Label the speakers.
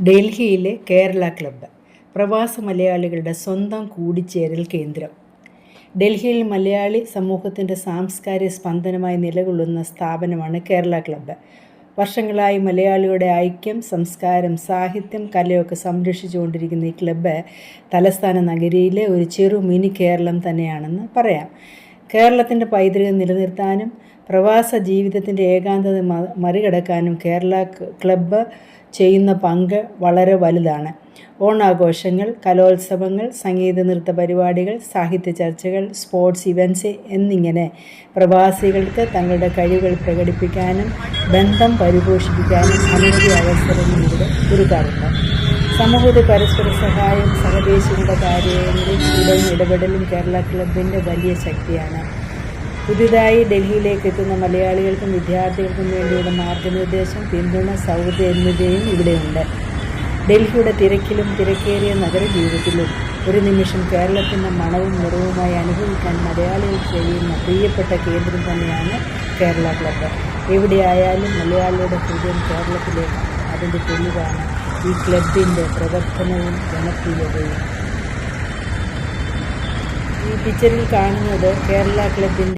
Speaker 1: ഡൽഹിയിലെ കേരള ക്ലബ്ബ് പ്രവാസ മലയാളികളുടെ സ്വന്തം കൂടിച്ചേരൽ കേന്ദ്രം. ഡൽഹിയിൽ മലയാളി സമൂഹത്തിൻ്റെ സാംസ്കാരിക സ്പന്ദനമായി നിലകൊള്ളുന്ന സ്ഥാപനമാണ് കേരള ക്ലബ്ബ്. വർഷങ്ങളായി മലയാളിയുടെ ഐക്യം, സംസ്കാരം, സാഹിത്യം, കലയൊക്കെ സംരക്ഷിച്ചുകൊണ്ടിരിക്കുന്ന ഈ ക്ലബ്ബ് തലസ്ഥാന നഗരിയിലെ ഒരു ചെറു മിനി കേരളം തന്നെയാണെന്ന് പറയാം. കേരളത്തിൻ്റെ പൈതൃകം നിലനിർത്താനും പ്രവാസ ജീവിതത്തിൻ്റെ ഏകാന്തത മറികടക്കാനും കേരള ക്ലബ്ബ് ചെയ്യുന്ന പങ്ക് വളരെ വലുതാണ്. ഓണാഘോഷങ്ങൾ, കലോത്സവങ്ങൾ, സംഗീത നൃത്ത പരിപാടികൾ, സാഹിത്യ ചർച്ചകൾ, സ്പോർട്സ് ഇവൻറ്റ്സ് എന്നിങ്ങനെ പ്രവാസികൾക്ക് തങ്ങളുടെ കഴിവുകൾ പ്രകടിപ്പിക്കാനും ബന്ധം പരിപോഷിപ്പിക്കാനും അനവധി അവസരങ്ങൾ ഇവിടെ ഒരുക്കാറുണ്ട്. സമൂഹത്തിൽ പരസ്പര സഹായം, സഹദേശികളുടെ കാര്യങ്ങളിൽ ഇടപെടലും കേരള ക്ലബിൻ്റെ വലിയ ശക്തിയാണ്. പുതിയതായി ഡൽഹിയിലേക്ക് എത്തുന്ന മലയാളികൾക്കും വിദ്യാർത്ഥികൾക്കും വേണ്ടിയുള്ള മാർഗനിർദ്ദേശം, പിന്തുണ, സൗഹൃദം എന്നിവയും ഇവിടെയുണ്ട്. ഡൽഹിയുടെ തിരക്കിലും തിരക്കേറിയ നഗരജീവിതത്തിലും ഒരു നിമിഷം കേരളത്തിൻ്റെ മണവും നിറവുമായി അനുഭവിക്കാൻ മലയാളികൾക്ക് കഴിയുന്ന പ്രിയപ്പെട്ട കേന്ദ്രം തന്നെയാണ് കേരള ക്ലബ്ബ്. എവിടെയായാലും മലയാളികളുടെ ഹൃദയം കേരളത്തിലേക്ക്. അതിൻ്റെ തെളിവാണ് ഈ ക്ലബിൻ്റെ പ്രവർത്തനവും ജനപ്രിയതയും. ഈ പിക്ചറിൽ കാണുന്നത് കേരള ക്ലബിൻ്റെ